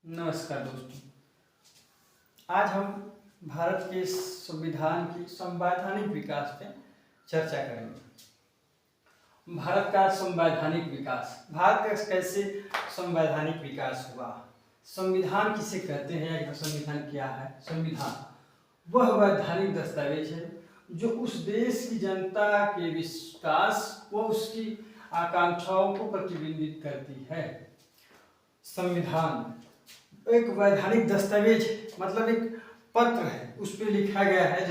नमस्कार दोस्तों। आज हम भारत के संविधान की संवैधानिक विकास पे चर्चा करेंगे। भारत का संवैधानिक विकास, भारत का कैसे संवैधानिक विकास हुआ, संविधान किसे कहते हैं या संविधान क्या है। संविधान वह वैधानिक दस्तावेज है जो उस देश की जनता के विकास व उसकी आकांक्षाओं को प्रतिबिंबित करती है। संविधान एक वैधानिक दस्तावेज मतलब एक पत्र है, उस पर लिखा गया है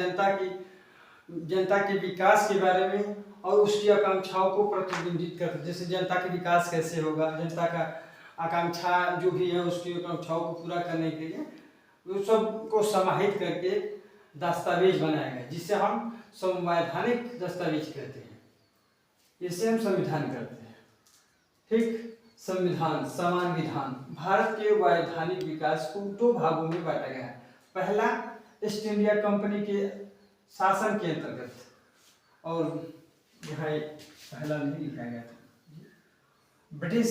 जनता के विकास के बारे में और उसकी आकांक्षाओं को प्रतिबिंबित करता है। जैसे जनता के विकास कैसे होगा, जनता का आकांक्षा जो भी है उसकी आकांक्षाओं को पूरा करने के लिए उस सब को समाहित करके दस्तावेज बनाया गया, जिसे हम संवैधानिक दस्तावेज कहते हैं। इसे हम संविधान कहते हैं। ठीक। संविधान समान विधान भारत के वैधानिक विकास को दो भागों में बांटा गया है। पहला ईस्ट इंडिया कंपनी के शासन के अंतर्गत, और यहाँ पहला नहीं लिखा गया था, ब्रिटिश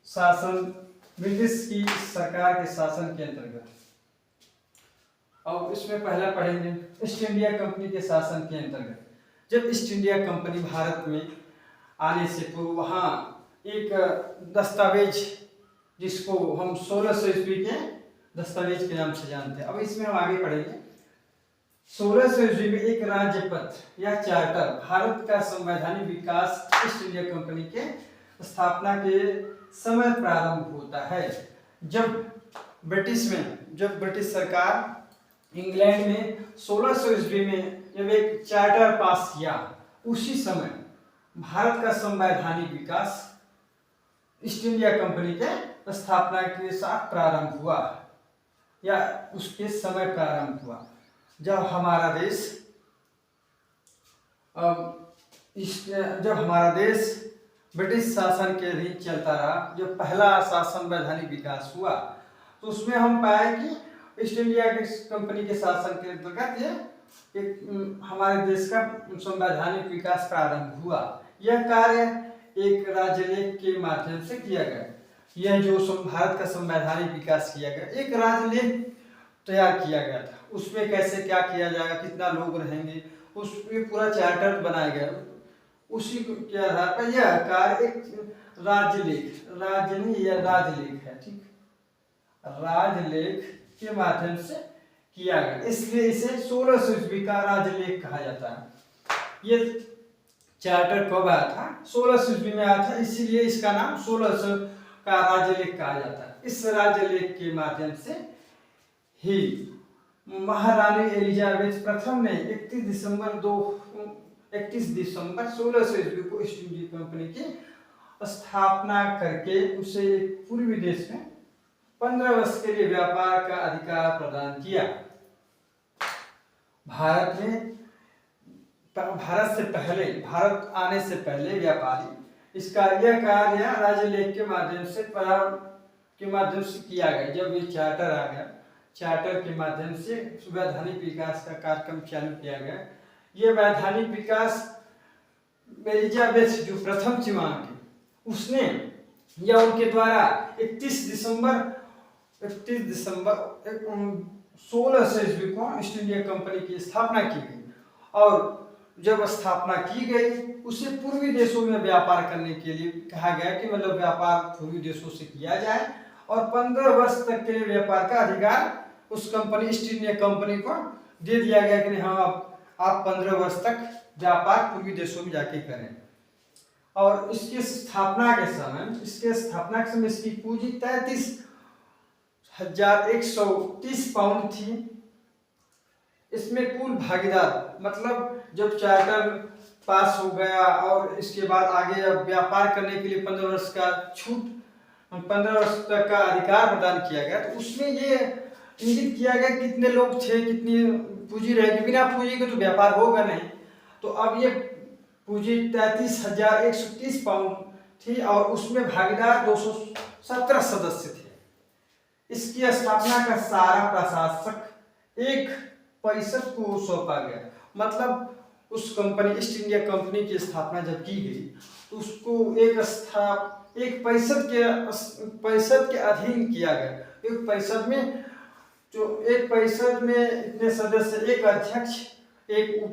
शासन, ब्रिटिश की सरकार के शासन के अंतर्गत। और इसमें पहला पढ़ेंगे ईस्ट इंडिया कंपनी के शासन के अंतर्गत। जब ईस्ट इंडिया कंपनी भारत में आने से पूर्व वहाँ एक दस्तावेज जिसको हम 1600 ईस्वी के दस्तावेज के नाम से जानते हैं। अब इसमें हम आगे पढ़ेंगे। 1600 ईस्वी में एक राज्य पत्र या चार्टर भारत का संवैधानिक विकास ईस्ट इंडिया कंपनी के स्थापना के समय प्रारंभ होता है। जब ब्रिटिश सरकार इंग्लैंड में 1600 ईस्वी में जब एक चार्टर पास किया, उसी समय भारत का संवैधानिक विकास ईस्ट इंडिया कंपनी के स्थापना के साथ प्रारंभ हुआ या उसके समय प्रारंभ हुआ। जब हमारा देश ब्रिटिश शासन के अधीन चलता रहा, जब पहला शासन वैधानिक विकास हुआ तो उसमें हम पाए कि ईस्ट इंडिया के कंपनी के शासन के अंतर्गत ये हमारे देश का संवैधानिक विकास प्रारंभ हुआ। यह कार्य एक राजलेख के माध्यम से किया गया। यह जो भारत का संवैधानिक विकास किया गया, एक राजलेख तैयार किया गया था। उसमें कैसे क्या किया जाएगा, कितना लोग रहेंगे, उस पे पूरा चार्टर बनाया गया। उसी के आधार पर यह कार्य एक राजलेख है, ठीक, राजलेख के माध्यम से किया गया, इसलिए इसे 1600 ईस्वी का राजलेख कहा जाता है। ये चार्टर कब आया था? 1600 ईस्वी में आया था, इसीलिए इसका नाम 1600 का राजलेख कहा जाता है। इस राजलेख के माध्यम से ही महारानी एलिजाबेथ प्रथम ने 31 दिसंबर 1600 ईस्वी को ईस्ट इंडिया कंपनी की स्थापना करके उसे एक पूर्वी देश में 15 वर्ष के लिए व्यापार का अधिकार प्रदान किया। भारत आने से पहले व्यापारी इसका यह कार्य राजलेख के माध्यम से किया गया। जब ये चार्टर आ गया, चार्टर के माध्यम से वैधानिक विकास का कार्यक्रम चालू किया गया। ये वैधानिक विकास एलिजाबेथ जो प्रथम चिमांग थी, उसने या उनके द्वारा 31 दिसंबर 1600 ईस्वी को ईस्ट इंडिया कंपनी की स्थापना की गई। और जब स्थापना की गई, उसे पूर्वी देशों में व्यापार करने के लिए कहा गया कि मतलब व्यापार पूर्वी देशों से किया जाए, और 15 वर्ष तक के लिए व्यापार का अधिकार उस कंपनी ईस्ट इंडिया कंपनी को दे दिया गया कि हाँ आप 15 वर्ष तक व्यापार पूर्वी देशों में जाके करें। और इसके स्थापना के समय इसकी पूंजी 33,130 पाउंड थी। इसमें कुल भागीदार मतलब जब चार्टर पास हो गया और इसके बाद आगे अब व्यापार करने के लिए 15 वर्ष का छूट, 15 वर्ष तक का अधिकार प्रदान किया गया, तो उसमें ये इंगित किया गया कितने लोग थे, कितनी पूंजी रहेगी। बिना पूंजी के तो व्यापार होगा नहीं। तो अब ये पूंजी 33,130 पाउंड थी और उसमें भागीदार 217 सदस्य थे। इसकी स्थापना का सारा प्रशासक एक परिषद को सौंपा गया। मतलब उस कंपनी ईस्ट इंडिया कंपनी की स्थापना जब की गई तो उसको एक परिषद के अधीन किया गया। एक परिषद में एक परिषद में इतने सदस्य, एक अध्यक्ष, एक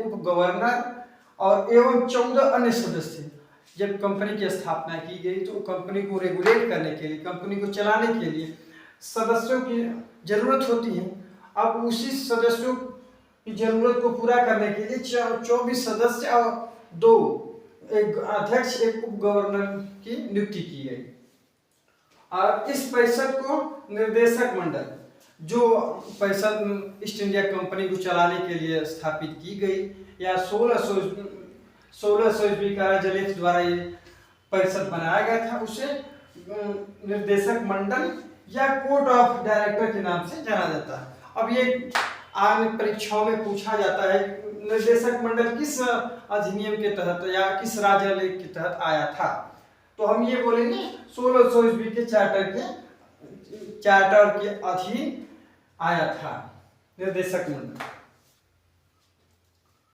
उप गवर्नर और एवं 14 अन्य सदस्य। जब कंपनी की स्थापना की गई तो कंपनी को रेगुलेट करने के लिए, कंपनी को चलाने के लिए सदस्यों की जरूरत होती है। अब उसी सदस्यों की जरूरत को पूरा करने के लिए 24 सदस्य और 2 एक अध्यक्ष, एक उप गवर्नर की नियुक्ति की गई। और इस परिषद को निर्देशक मंडल, जो परिषद ईस्ट इंडिया कंपनी को चलाने के लिए स्थापित की गई या 1600 ईस्वी का राजलेख द्वारा ये परिषद बनाया गया था, उसे निर्देशक मंडल या कोर्ट ऑफ डायरेक्टर के नाम से जाना जाता है। अब ये आगे परीक्षाओं में पूछा जाता है, निर्देशक मंडल किस अधिनियम के तहत या किस राजलेख के तहत आया था, तो हम ये बोलेंगे 1600 ईस्वी के चार्टर के अधीन आया था निर्देशक मंडल।